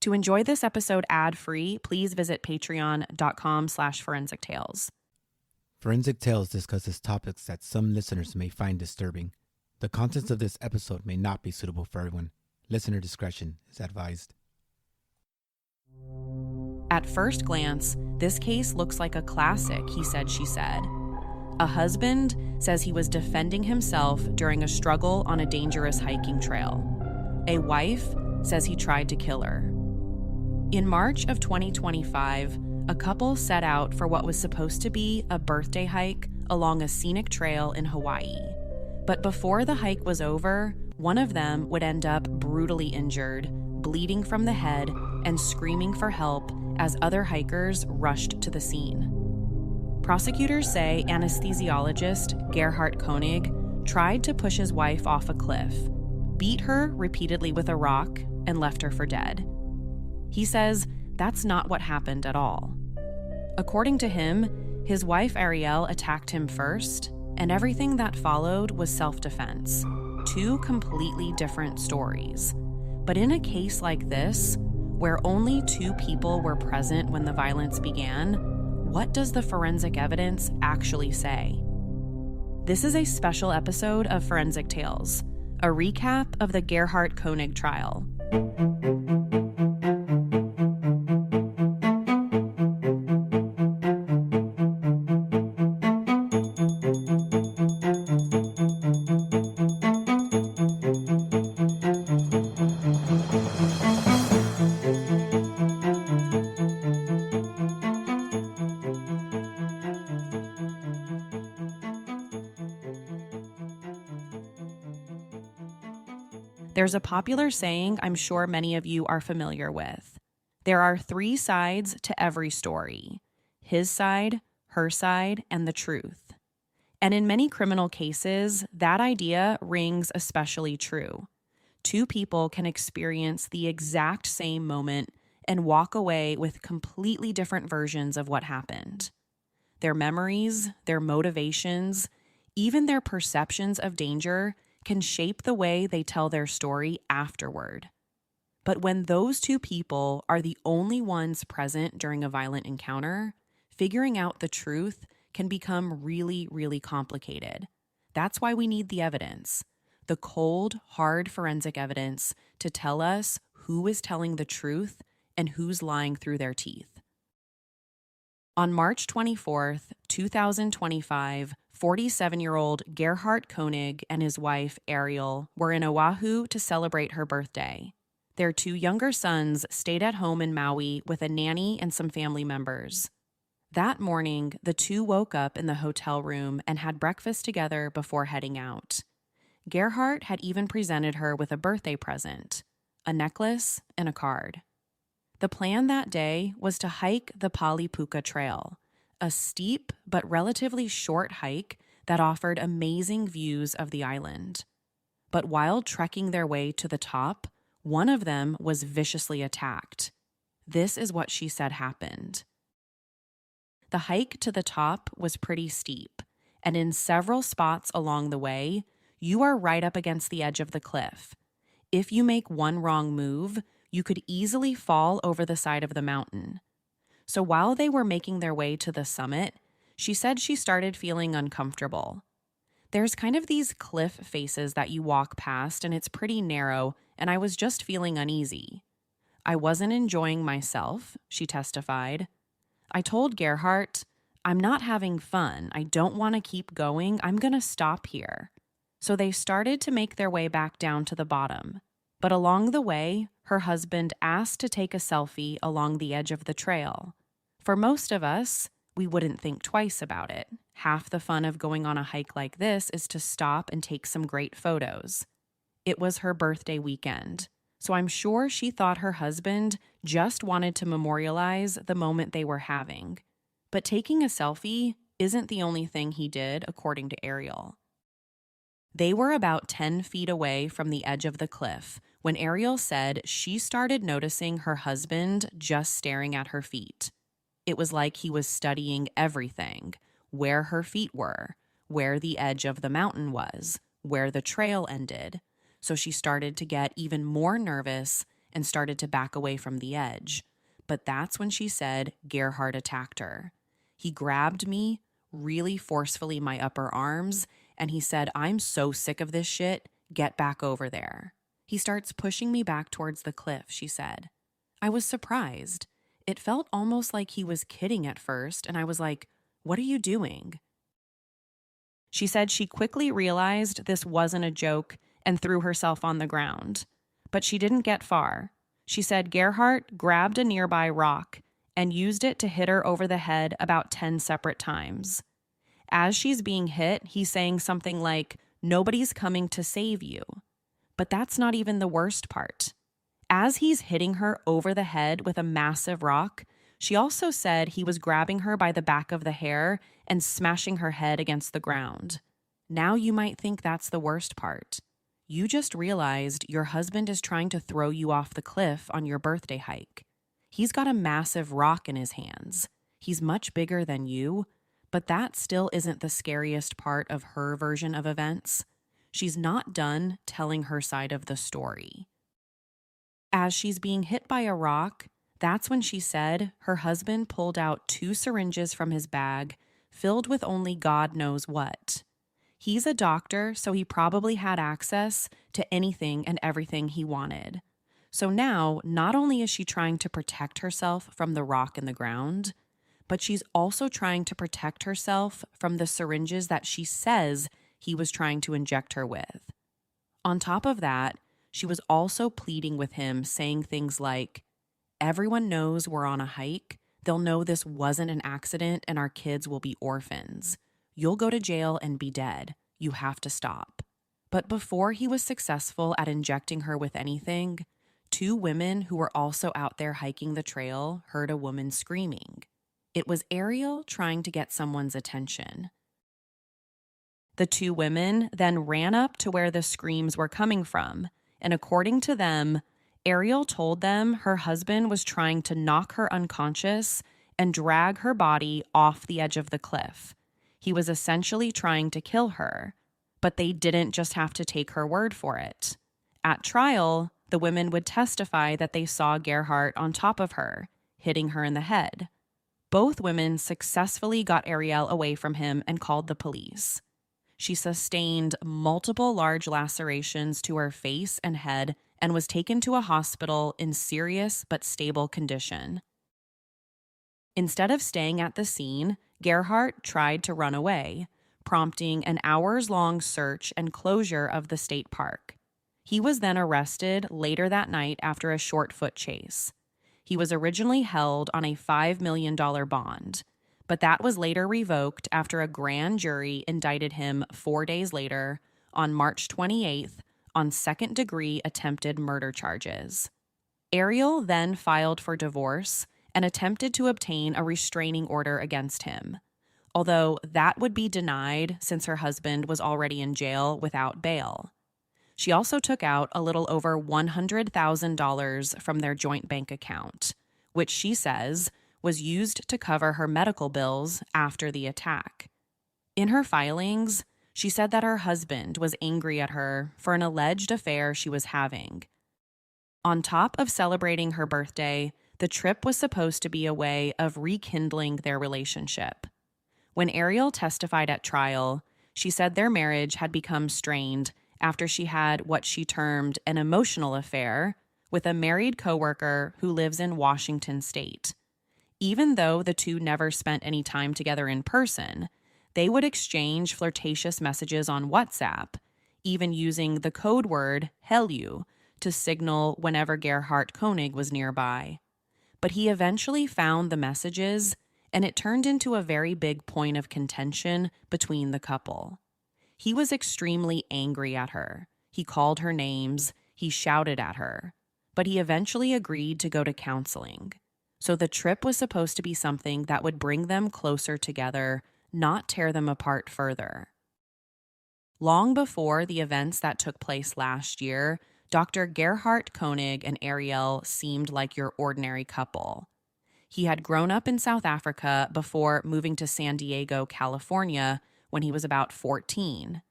To enjoy this episode ad-free, please visit patreon.com/forensictales. Forensic Tales discusses topics that some listeners may find disturbing. The contents of this episode may not be suitable for everyone. Listener discretion is advised. At first glance, this case looks like a classic he said, she said. A husband says he was defending himself during a struggle on a dangerous hiking trail. A wife says he tried to kill her. In March of 2025, a couple set out for what was supposed to be a birthday hike along a scenic trail in Hawaii. But before the hike was over, one of them would end up brutally injured, bleeding from the head and screaming for help as other hikers rushed to the scene. Prosecutors say anesthesiologist Gerhardt Konig tried to push his wife off a cliff, beat her repeatedly with a rock, and left her for dead. He says that's not what happened at all. According to him, his wife Ariel attacked him first, and everything that followed was self-defense. Two completely different stories. But in a case like this, where only two people were present when the violence began, what does the forensic evidence actually say? This is a special episode of Forensic Tales, a recap of the Gerhardt Konig trial. There's a popular saying I'm sure many of you are familiar with. There are three sides to every story: his side, her side, and the truth. And in many criminal cases, that idea rings especially true. Two people can experience the exact same moment and walk away with completely different versions of what happened. Their memories, their motivations, even their perceptions of danger can shape the way they tell their story afterward. But when those two people are the only ones present during a violent encounter, figuring out the truth can become really, really complicated. That's why we need the evidence, the cold, hard forensic evidence to tell us who is telling the truth and who's lying through their teeth. On March 24th, 2025, 47-year-old Gerhardt Konig and his wife, Ariel, were in Oahu to celebrate her birthday. Their two younger sons stayed at home in Maui with a nanny and some family members. That morning, the two woke up in the hotel room and had breakfast together before heading out. Gerhardt had even presented her with a birthday present, a necklace and a card. The plan that day was to hike the Palipuka Trail, a steep but relatively short hike that offered amazing views of the island. But while trekking their way to the top, one of them was viciously attacked. This is what she said happened. The hike to the top was pretty steep, and in several spots along the way, you are right up against the edge of the cliff. If you make one wrong move, you could easily fall over the side of the mountain. So while they were making their way to the summit, she said she started feeling uncomfortable. There's kind of these cliff faces that you walk past, and it's pretty narrow, and I was just feeling uneasy. I wasn't enjoying myself, she testified. I told Gerhardt, I'm not having fun. I don't want to keep going. I'm going to stop here. So they started to make their way back down to the bottom. But along the way, her husband asked to take a selfie along the edge of the trail. For most of us, we wouldn't think twice about it. Half the fun of going on a hike like this is to stop and take some great photos. It was her birthday weekend, so I'm sure she thought her husband just wanted to memorialize the moment they were having. But taking a selfie isn't the only thing he did, according to Ariel. They were about 10 feet away from the edge of the cliff when Ariel said she started noticing her husband just staring at her feet. It was like he was studying everything, where her feet were, where the edge of the mountain was, where the trail ended. So she started to get even more nervous and started to back away from the edge. But that's when she said Gerhardt attacked her. He grabbed me really forcefully, my upper arms, and he said, "I'm so sick of this shit. Get back over there." He starts pushing me back towards the cliff, she said. I was surprised. It felt almost like he was kidding at first, and I was like, "What are you doing?" She said she quickly realized this wasn't a joke and threw herself on the ground. But she didn't get far. She said Gerhardt grabbed a nearby rock and used it to hit her over the head about 10 separate times. As she's being hit, he's saying something like, "Nobody's coming to save you." But that's not even the worst part. As he's hitting her over the head with a massive rock, she also said he was grabbing her by the back of the hair and smashing her head against the ground. Now you might think that's the worst part. You just realized your husband is trying to throw you off the cliff on your birthday hike. He's got a massive rock in his hands. He's much bigger than you, but that still isn't the scariest part of her version of events. She's not done telling her side of the story. As she's being hit by a rock, that's when she said her husband pulled out 2 syringes from his bag, filled with only God knows what. He's a doctor, so he probably had access to anything and everything he wanted. So now, not only is she trying to protect herself from the rock in the ground, but she's also trying to protect herself from the syringes that she says he was trying to inject her with. On top of that, she was also pleading with him, saying things like, "Everyone knows we're on a hike. They'll know this wasn't an accident and our kids will be orphans. You'll go to jail and be dead. You have to stop." But before he was successful at injecting her with anything, 2 women who were also out there hiking the trail heard a woman screaming. It was Ariel trying to get someone's attention. The 2 women then ran up to where the screams were coming from, and according to them, Ariel told them her husband was trying to knock her unconscious and drag her body off the edge of the cliff. He was essentially trying to kill her, but they didn't just have to take her word for it. At trial, the women would testify that they saw Gerhardt on top of her, hitting her in the head. Both women successfully got Ariel away from him and called the police. She sustained multiple large lacerations to her face and head and was taken to a hospital in serious but stable condition. Instead of staying at the scene, Gerhardt tried to run away, prompting an hours-long search and closure of the state park. He was then arrested later that night after a short foot chase. He was originally held on a $5 million bond, but that was later revoked after a grand jury indicted him 4 days later, on March 28th, on second-degree attempted murder charges. Ariel then filed for divorce and attempted to obtain a restraining order against him, although that would be denied since her husband was already in jail without bail. She also took out a little over $100,000 from their joint bank account, which she says was used to cover her medical bills after the attack. In her filings, she said that her husband was angry at her for an alleged affair she was having. On top of celebrating her birthday, the trip was supposed to be a way of rekindling their relationship. When Ariel testified at trial, she said their marriage had become strained after she had what she termed an emotional affair with a married coworker who lives in Washington state. Even though the two never spent any time together in person, they would exchange flirtatious messages on WhatsApp, even using the code word "hell you" to signal whenever Gerhardt Konig was nearby. But he eventually found the messages, and it turned into a very big point of contention between the couple. He was extremely angry at her. He called her names, he shouted at her, but he eventually agreed to go to counseling. So the trip was supposed to be something that would bring them closer together, not tear them apart further. Long before the events that took place last year, Dr. Gerhardt Konig and Ariel seemed like your ordinary couple. He had grown up in South Africa before moving to San Diego, California, when he was about 14.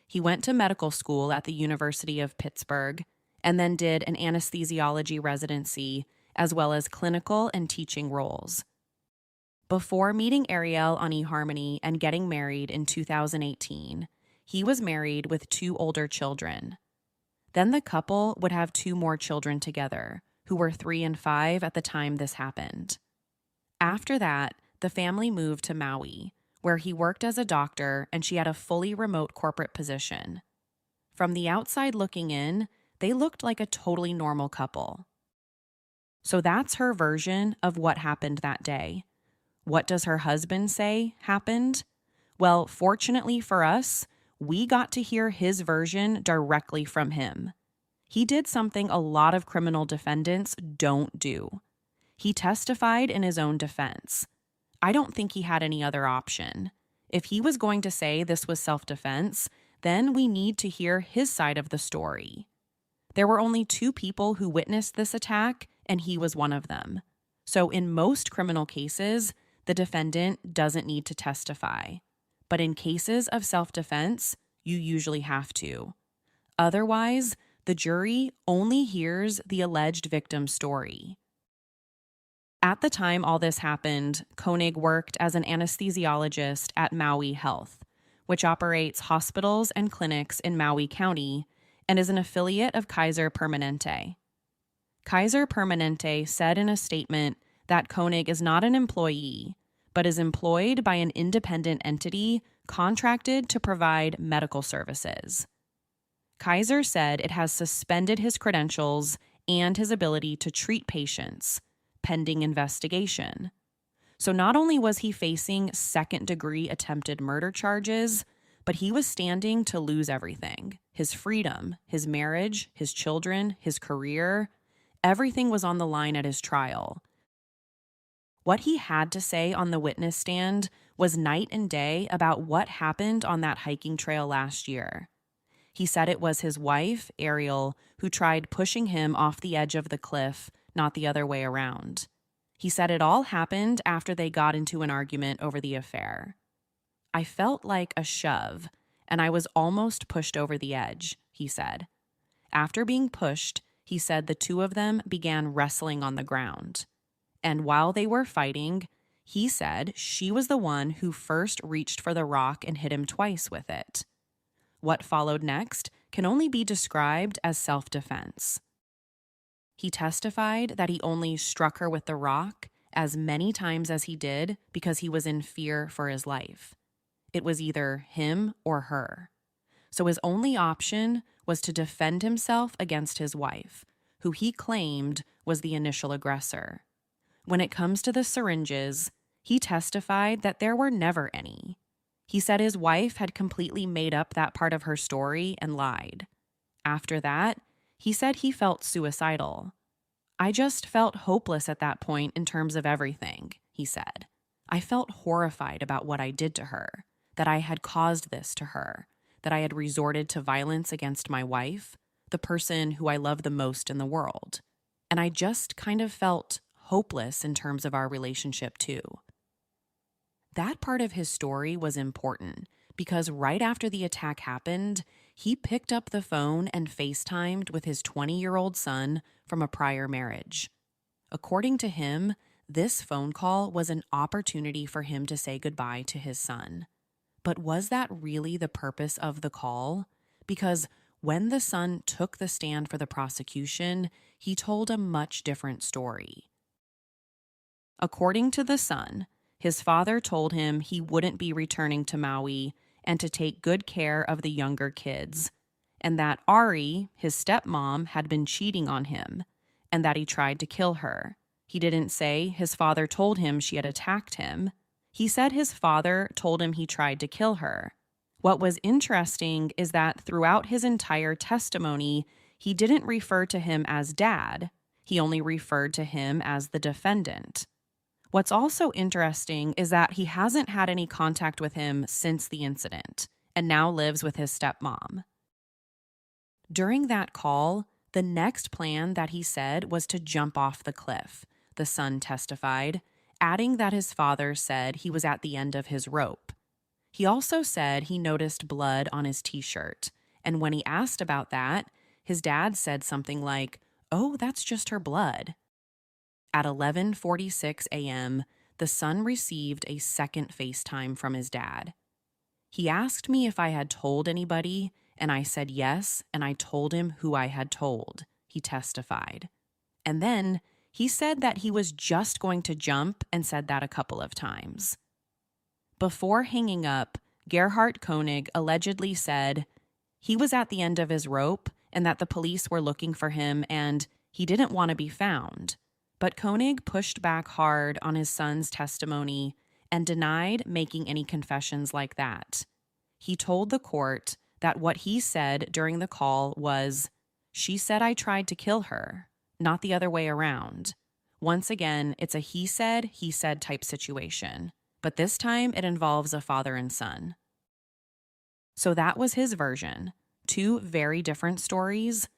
He went to medical school at the University of Pittsburgh, and then did an anesthesiology residency as well as clinical and teaching roles. Before meeting Ariel on eHarmony and getting married in 2018, he was married with 2 older children. Then the couple would have 2 more children together, who were 3 and 5 at the time this happened. After that, the family moved to Maui, where he worked as a doctor and she had a fully remote corporate position. From the outside looking in, they looked like a totally normal couple. So that's her version of what happened that day. What does her husband say happened? Well, fortunately for us, we got to hear his version directly from him. He did something a lot of criminal defendants don't do. He testified in his own defense. I don't think he had any other option. If he was going to say this was self-defense, then we need to hear his side of the story. There were only 2 people who witnessed this attack, and he was one of them. So in most criminal cases, the defendant doesn't need to testify. But in cases of self-defense, you usually have to. Otherwise, the jury only hears the alleged victim's story. At the time all this happened, Konig worked as an anesthesiologist at Maui Health, which operates hospitals and clinics in Maui County and is an affiliate of Kaiser Permanente. Kaiser Permanente said in a statement that Konig is not an employee, but is employed by an independent entity contracted to provide medical services. Kaiser said it has suspended his credentials and his ability to treat patients, pending investigation. So not only was he facing second-degree attempted murder charges, but he was standing to lose everything. His freedom, his marriage, his children, his career, everything was on the line at his trial. What he had to say on the witness stand was night and day about what happened on that hiking trail last year. He said it was his wife, Ariel, who tried pushing him off the edge of the cliff, not the other way around. He said it all happened after they got into an argument over the affair. I felt like a shove, and I was almost pushed over the edge, he said. After being pushed, he said the 2 of them began wrestling on the ground. And while they were fighting, he said she was the one who first reached for the rock and hit him twice with it. What followed next can only be described as self-defense. He testified that he only struck her with the rock as many times as he did because he was in fear for his life. It was either him or her. So his only option was to defend himself against his wife, who he claimed was the initial aggressor. When it comes to the syringes, he testified that there were never any. He said his wife had completely made up that part of her story and lied. After that, he said he felt suicidal. I just felt hopeless at that point in terms of everything, he said. I felt horrified about what I did to her, that I had caused this to her, that I had resorted to violence against my wife, the person who I love the most in the world. And I just kind of felt hopeless in terms of our relationship too. That part of his story was important because right after the attack happened, he picked up the phone and FaceTimed with his 20-year-old son from a prior marriage. According to him, this phone call was an opportunity for him to say goodbye to his son. But was that really the purpose of the call? Because when the son took the stand for the prosecution, he told a much different story. According to the son, his father told him he wouldn't be returning to Maui and to take good care of the younger kids, and that Ari, his stepmom, had been cheating on him, and that he tried to kill her. He didn't say his father told him she had attacked him. He said his father told him he tried to kill her. What was interesting is that throughout his entire testimony, he didn't refer to him as dad. He only referred to him as the defendant. What's also interesting is that he hasn't had any contact with him since the incident and now lives with his stepmom. During that call, the next plan that he said was to jump off the cliff, the son testified, adding that his father said he was at the end of his rope. He also said he noticed blood on his t-shirt, and when he asked about that, his dad said something like, "Oh, that's just her blood." At 11:46 a.m., the son received a second FaceTime from his dad. He asked me if I had told anybody, and I said yes, and I told him who I had told, he testified. And then he said that he was just going to jump and said that a couple of times. Before hanging up, Gerhardt Konig allegedly said he was at the end of his rope and that the police were looking for him and he didn't want to be found. But Konig pushed back hard on his son's testimony and denied making any confessions like that. He told the court that what he said during the call was, "She said I tried to kill her, not the other way around." Once again, it's a he said type situation, but this time it involves a father and son. So that was his version. Two very different stories.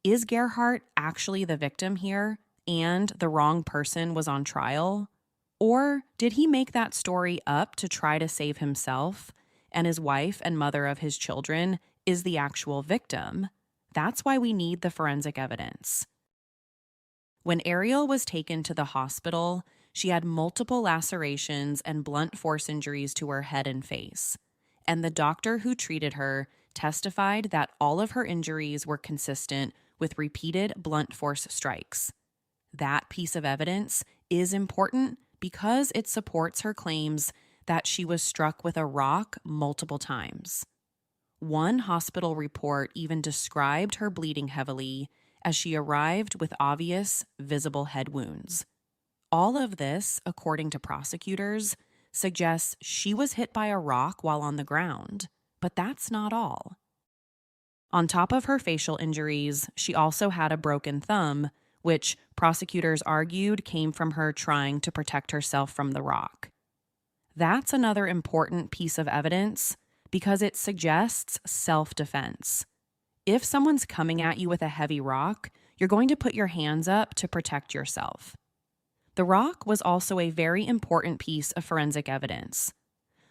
Is Gerhardt actually the victim here and the wrong person was on trial? Or did he make that story up to try to save himself, and his wife and mother of his children is the actual victim? That's why we need the forensic evidence. When Ariel was taken to the hospital, she had multiple lacerations and blunt force injuries to her head and face, and the doctor who treated her testified that all of her injuries were consistent with repeated blunt force strikes. That piece of evidence is important because it supports her claims that she was struck with a rock multiple times. One hospital report even described her bleeding heavily as she arrived with obvious, visible head wounds. All of this, according to prosecutors, suggests she was hit by a rock while on the ground, but that's not all. On top of her facial injuries, she also had a broken thumb, which prosecutors argued came from her trying to protect herself from the rock. That's another important piece of evidence because it suggests self-defense. If someone's coming at you with a heavy rock, you're going to put your hands up to protect yourself. The rock was also a very important piece of forensic evidence.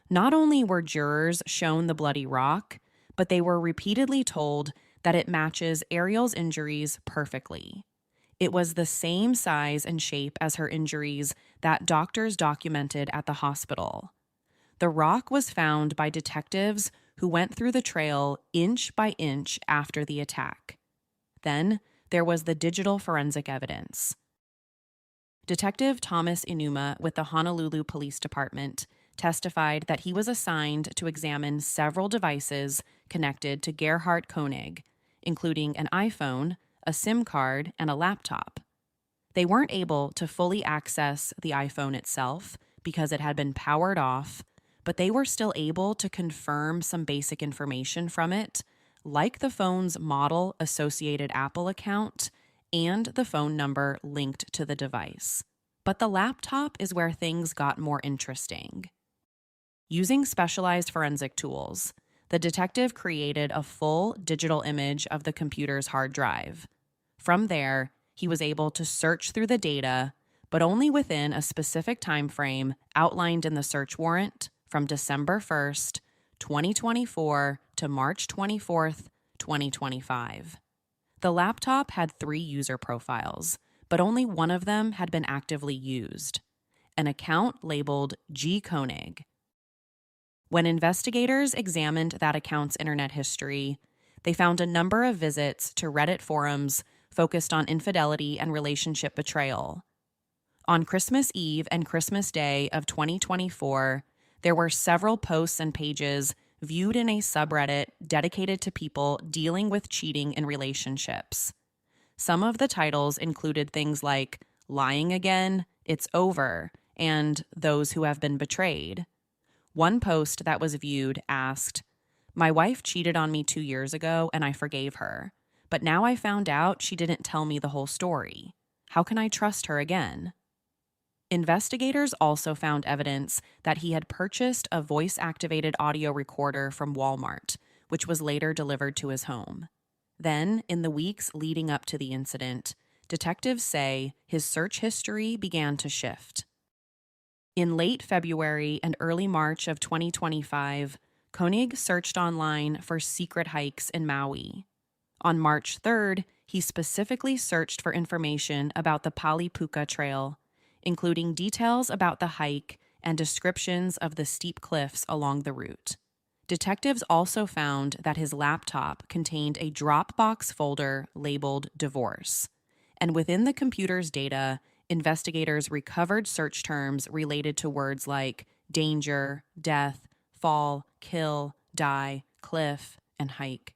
Not only were jurors shown the bloody rock, but they were repeatedly told that it matches Ariel's injuries perfectly. It was the same size and shape as her injuries that doctors documented at the hospital. The rock was found by detectives who went through the trail inch by inch after the attack. Then there was the digital forensic evidence. Detective Thomas Inuma with the Honolulu Police Department testified that he was assigned to examine several devices connected to Gerhardt Konig, including an iPhone, a SIM card, and a laptop. They weren't able to fully access the iPhone itself because it had been powered off, but they were still able to confirm some basic information from it, like the phone's model associated Apple account and the phone number linked to the device. But the laptop is where things got more interesting. Using specialized forensic tools, the detective created a full digital image of the computer's hard drive. From there, he was able to search through the data, but only within a specific time frame outlined in the search warrant from December 1st, 2024 to March 24th, 2025. The laptop had 3 user profiles, but only one of them had been actively used, an account labeled G. Konig. When investigators examined that account's internet history, they found a number of visits to Reddit forums focused on infidelity and relationship betrayal. On Christmas Eve and Christmas Day of 2024, there were several posts and pages viewed in a subreddit dedicated to people dealing with cheating in relationships. Some of the titles included things like "Lying Again," "It's Over," and "Those Who Have Been Betrayed." One post that was viewed asked, "My wife cheated on me 2 years ago and I forgave her, but now I found out she didn't tell me the whole story. How can I trust her again?" Investigators also found evidence that he had purchased a voice-activated audio recorder from Walmart, which was later delivered to his home. Then, in the weeks leading up to the incident, detectives say his search history began to shift. In late February and early March of 2025, Konig searched online for secret hikes in Maui. On March 3rd, he specifically searched for information about the Palipuka Trail, including details about the hike and descriptions of the steep cliffs along the route. Detectives also found that his laptop contained a Dropbox folder labeled Divorce, and within the computer's data, investigators recovered search terms related to words like danger, death, fall, kill, die, cliff, and hike.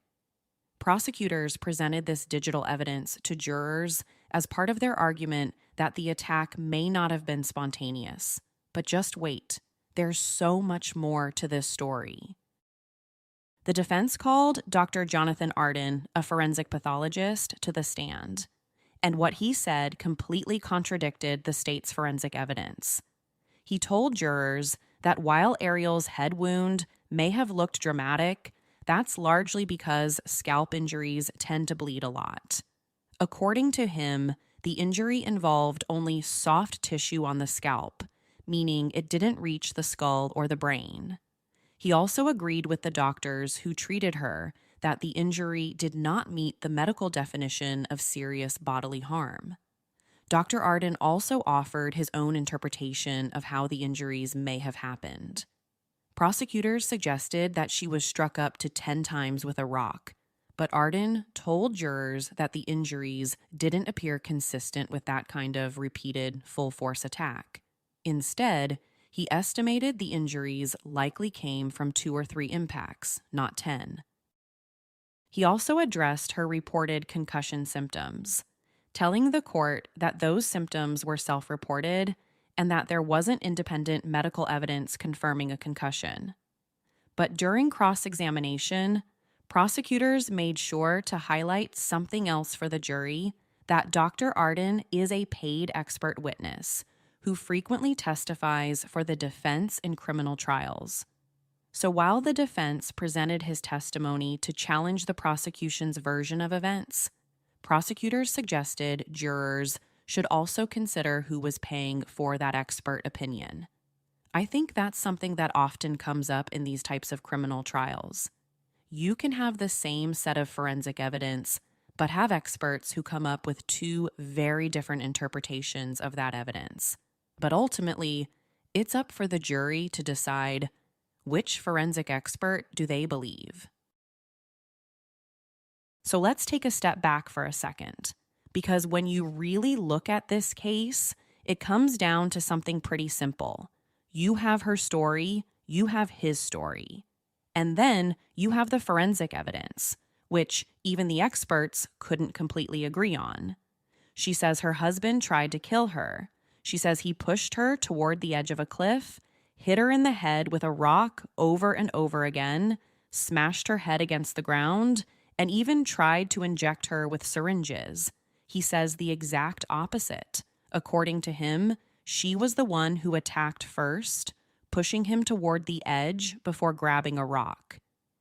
Prosecutors presented this digital evidence to jurors as part of their argument that the attack may not have been spontaneous. But just wait, there's so much more to this story. The defense called Dr. Jonathan Arden, a forensic pathologist, to the stand, and what he said completely contradicted the state's forensic evidence. He told jurors that while Ariel's head wound may have looked dramatic, that's largely because scalp injuries tend to bleed a lot. According to him, the injury involved only soft tissue on the scalp, meaning it didn't reach the skull or the brain. He also agreed with the doctors who treated her that the injury did not meet the medical definition of serious bodily harm. Dr. Arden also offered his own interpretation of how the injuries may have happened. Prosecutors suggested that she was struck up to 10 times with a rock, but Arden told jurors that the injuries didn't appear consistent with that kind of repeated full-force attack. Instead, he estimated the injuries likely came from 2 or 3 impacts, not 10. He also addressed her reported concussion symptoms, telling the court that those symptoms were self-reported and that there wasn't independent medical evidence confirming a concussion. But during cross-examination, prosecutors made sure to highlight something else for the jury, that Dr. Arden is a paid expert witness who frequently testifies for the defense in criminal trials. So while the defense presented his testimony to challenge the prosecution's version of events, prosecutors suggested jurors should also consider who was paying for that expert opinion. I think that's something that often comes up in these types of criminal trials. You can have the same set of forensic evidence, but have experts who come up with 2 very different interpretations of that evidence. But ultimately, it's up for the jury to decide which forensic expert do they believe. So let's take a step back for a second, because when you really look at this case, it comes down to something pretty simple. You have her story, you have his story, and then you have the forensic evidence, which even the experts couldn't completely agree on. She says her husband tried to kill her. She says he pushed her toward the edge of a cliff, hit her in the head with a rock over and over again, smashed her head against the ground, and even tried to inject her with syringes. He says the exact opposite. According to him, she was the one who attacked first, pushing him toward the edge before grabbing a rock.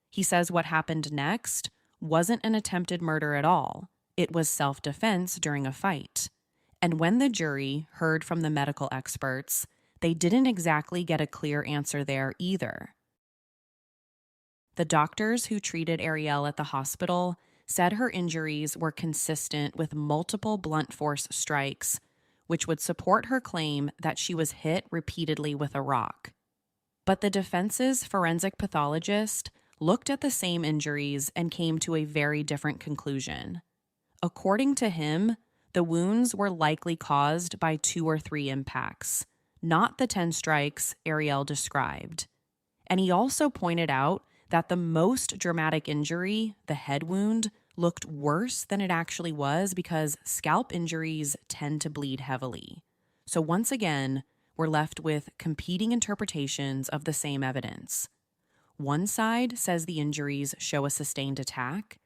He says what happened next wasn't an attempted murder at all. It was self-defense during a fight. And when the jury heard from the medical experts, they didn't exactly get a clear answer there either. The doctors who treated Ariel at the hospital said her injuries were consistent with multiple blunt force strikes, which would support her claim that she was hit repeatedly with a rock. But the defense's forensic pathologist looked at the same injuries and came to a very different conclusion. According to him, the wounds were likely caused by 2 or 3 impacts, not the 10 strikes Ariel described. And he also pointed out that the most dramatic injury, the head wound, looked worse than it actually was because scalp injuries tend to bleed heavily. So once again, we're left with competing interpretations of the same evidence. One side says the injuries show a sustained attack.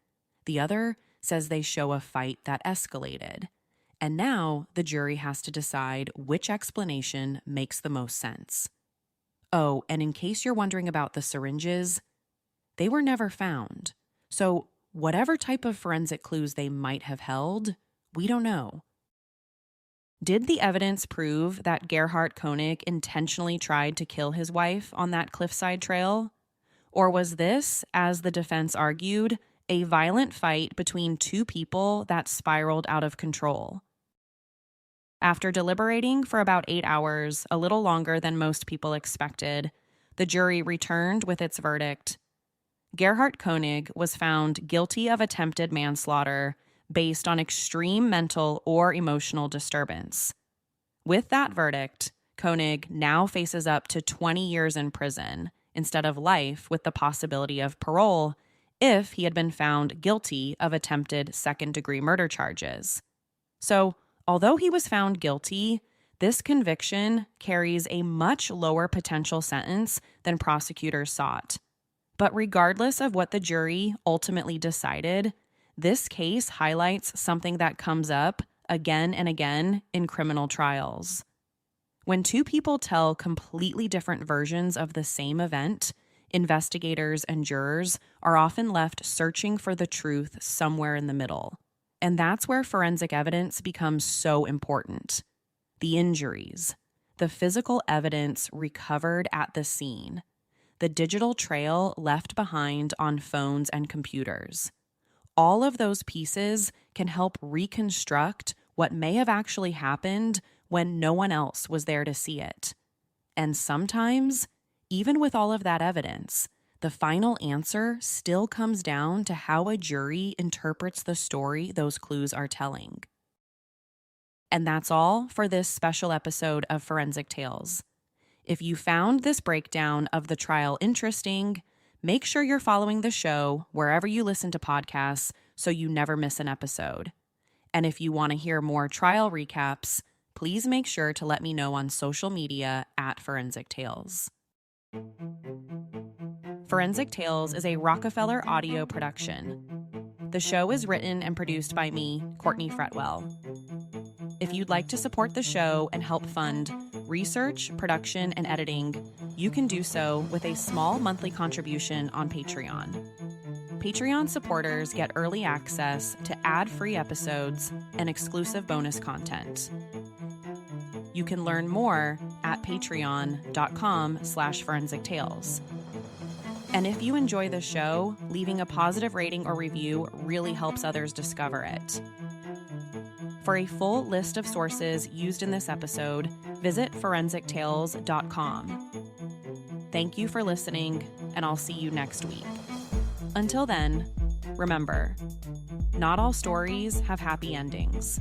The other says they show a fight that escalated. And now the jury has to decide which explanation makes the most sense. Oh, and in case you're wondering about the syringes, they were never found. So whatever type of forensic clues they might have held, we don't know. Did the evidence prove that Gerhardt Konig intentionally tried to kill his wife on that cliffside trail? Or was this, as the defense argued, a violent fight between two people that spiraled out of control. After deliberating for about 8 hours, a little longer than most people expected, the jury returned with its verdict. Gerhardt Konig was found guilty of attempted manslaughter based on extreme mental or emotional disturbance. With that verdict, Konig now faces up to 20 years in prison instead of life with the possibility of parole if he had been found guilty of attempted second-degree murder charges. So, although he was found guilty, this conviction carries a much lower potential sentence than prosecutors sought. But regardless of what the jury ultimately decided, this case highlights something that comes up again and again in criminal trials. When two people tell completely different versions of the same event, investigators and jurors are often left searching for the truth somewhere in the middle. And that's where forensic evidence becomes so important. The injuries, the physical evidence recovered at the scene, the digital trail left behind on phones and computers. All of those pieces can help reconstruct what may have actually happened when no one else was there to see it. And sometimes, even with all of that evidence, the final answer still comes down to how a jury interprets the story those clues are telling. And that's all for this special episode of Forensic Tales. If you found this breakdown of the trial interesting, make sure you're following the show wherever you listen to podcasts so you never miss an episode. And if you want to hear more trial recaps, please make sure to let me know on social media at Forensic Tales. Forensic Tales is a Rockefeller audio production. The show is written and produced by me, Courtney Fretwell. If you'd like to support the show and help fund research, production, and editing, you can do so with a small monthly contribution on Patreon. Patreon supporters get early access to ad-free episodes and exclusive bonus content. You can learn more at patreon.com/forensictales. And if you enjoy the show, leaving a positive rating or review really helps others discover it. For a full list of sources used in this episode, visit forensictales.com. Thank you for listening, and I'll see you next week. Until then, remember, not all stories have happy endings.